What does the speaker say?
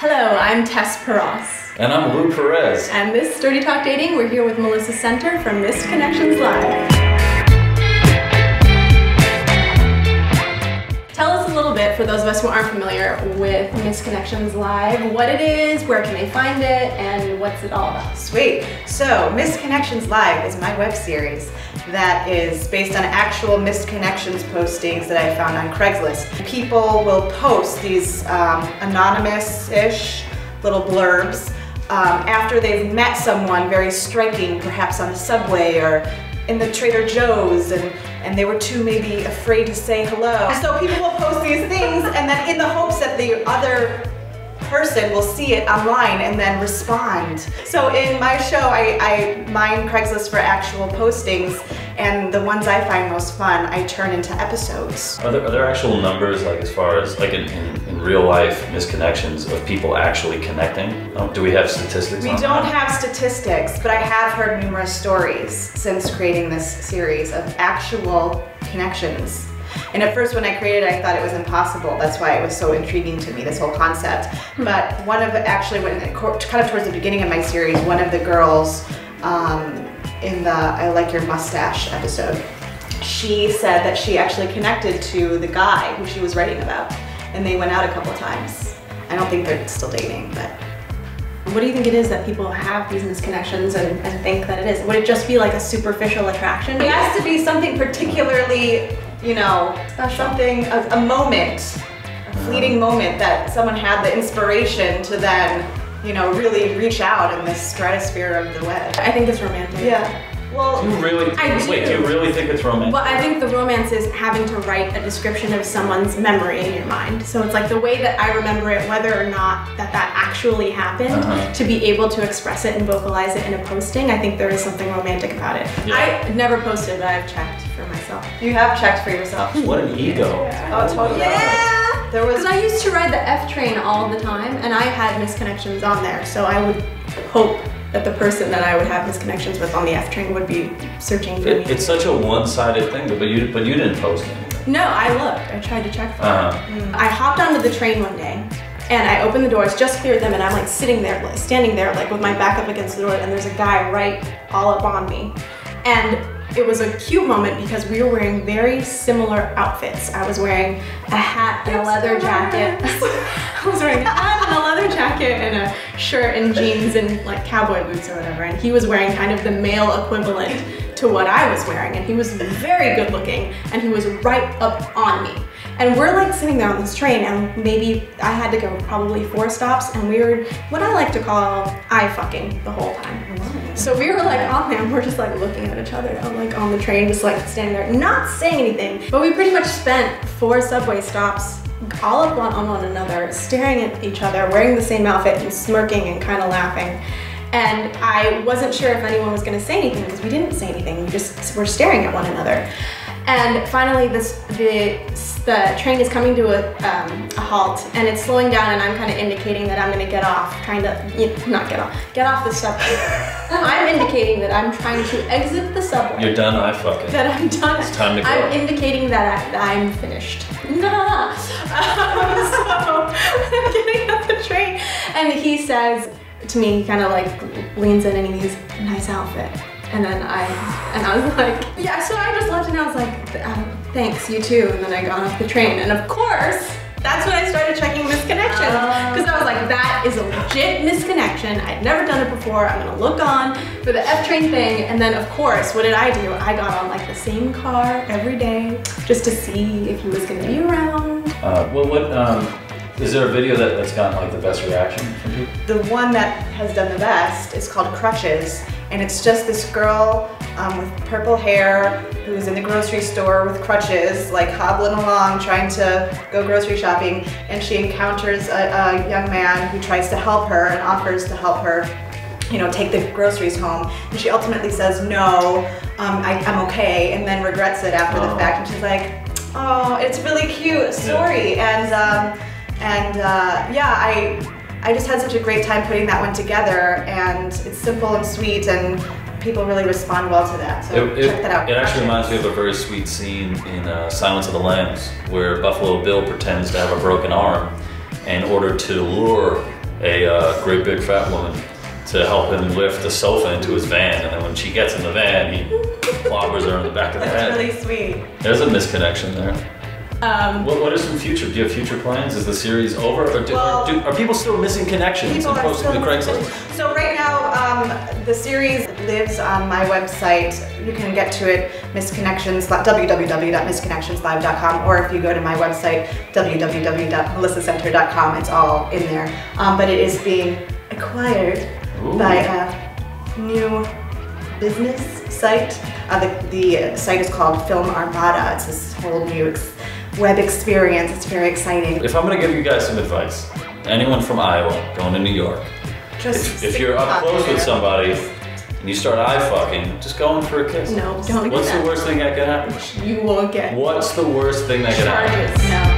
Hello, I'm Tess Peros. And I'm Lou Perez. And this is Dirty Talk Dating. We're here with Melissa Center from Missed Connections Live. Tell us a little bit, for those of us who aren't familiar with Missed Connections Live, what it is, where can they find it, and what's it all about? Sweet. So, Missed Connections Live is my web series that is based on actual missed connections postings that I found on Craigslist. People will post these anonymous-ish little blurbs after they've met someone very striking, perhaps on the subway or in the Trader Joe's, and they were too maybe afraid to say hello. So people will post these things, and then in the hopes that the other person will see it online and then respond. So in my show, I mine Craigslist for actual postings, and the ones I find most fun, I turn into episodes. Are there actual numbers, like as far as like in real life misconnections of people actually connecting? Do we have statistics? We don't have statistics, but I have heard numerous stories since creating this series of actual connections. And at first when I created it, I thought it was impossible. That's why it was so intriguing to me, this whole concept. But one of actually, kind of towards the beginning of my series, one of the girls in the I Like Your Mustache episode, she said that she actually connected to the guy who she was writing about. And they went out a couple times. I don't think they're still dating, but. What do you think it is that people have these misconnections and think that it is? Would it just be like a superficial attraction? It has to be something particularly, you know, something, a moment, a fleeting moment that someone had the inspiration to then, you know, really reach out in this stratosphere of the web. I think it's romantic. Yeah. Well, do you really think it's romantic? Well, I think the romance is having to write a description of someone's memory in your mind. So it's like the way that I remember it, whether or not that actually happened, to be able to express it and vocalize it in a posting, I think there is something romantic about it. Yeah. I never posted, but I've checked for myself. You have checked for yourself. What an ego. Yeah. Oh, totally. Yeah! There was. Because I used to ride the F train all the time, and I had misconnections on there, so I would hope that the person that I would have misconnections with on the F train would be searching for me. It's such a one-sided thing, but you didn't post anything. No, I looked. I tried to check for it. I hopped onto the train one day, and I opened the doors, just cleared them, and I'm like sitting there, like standing there, like with my back up against the door, and there's a guy right all up on me. And it was a cute moment because we were wearing very similar outfits. I was wearing a hat and a leather jacket. I was wearing a hat and a leather jacket and a shirt and jeans and like cowboy boots or whatever. And he was wearing kind of the male equivalent to what I was wearing. And he was very good looking and he was right up on me. And we're like sitting there on this train, and maybe I had to go probably 4 stops, and we were what I like to call eye fucking the whole time. So we were like on there, and we're just like looking at each other. I'm like on the train, just like standing there, not saying anything. But we pretty much spent 4 subway stops all up on one another, staring at each other, wearing the same outfit and smirking and kind of laughing. And I wasn't sure if anyone was gonna say anything because we didn't say anything. We just were staring at one another. And finally, the train is coming to a halt, and it's slowing down, and I'm kind of indicating that I'm going to get off, get off the subway. I'm indicating that I'm trying to exit the subway. You're done eye fucking. That I'm done. It's time to go. I'm indicating that I'm finished. Nah. So I'm getting off the train, and he says to me, he kind of like leans in, and he's nice outfit. And then I was like, yeah, so I just left and I was like, thanks, you too. And then I got off the train. And of course, that's when I started checking misconnections. Because I was like, that is a legit misconnection. I'd never done it before. I'm gonna look on for the F train thing. And then of course, what did I do? I got on like the same car every day just to see if he was gonna be around. Is there a video that's gotten like the best reaction from people? The one that has done the best is called Crutches, and it's just this girl with purple hair who's in the grocery store with crutches, like hobbling along trying to go grocery shopping, and she encounters a young man who tries to help her and offers to help her, you know, take the groceries home. And she ultimately says, no, I'm okay, and then regrets it after the fact, and she's like, oh, it's really cute story. Yeah. Yeah, I just had such a great time putting that one together, and it's simple and sweet, and people really respond well to that, so check that out. It actually reminds me of a very sweet scene in Silence of the Lambs, where Buffalo Bill pretends to have a broken arm in order to lure great big fat woman to help him lift the sofa into his van, and then when she gets in the van, he clobbers her in the back of the head. That's really sweet. There's a misconnection there. What are some future? Do you have future plans? Is the series over, or are people still missing connections and posting to Craigslist? So right now, the series lives on my website. You can get to it, www.misconnectionslive.com, or if you go to my website, www.melissacenter.com, it's all in there. But it is being acquired by a new business site. The site is called Film Armada. It's this whole new web experience. It's very exciting. If I'm going to give you guys some advice, anyone from Iowa going to New York, if you're up close with somebody and you start eye-fucking, just go in for a kiss. No, don't do that. What's the worst thing that could happen? You will get What's the worst thing that could happen? charges. No.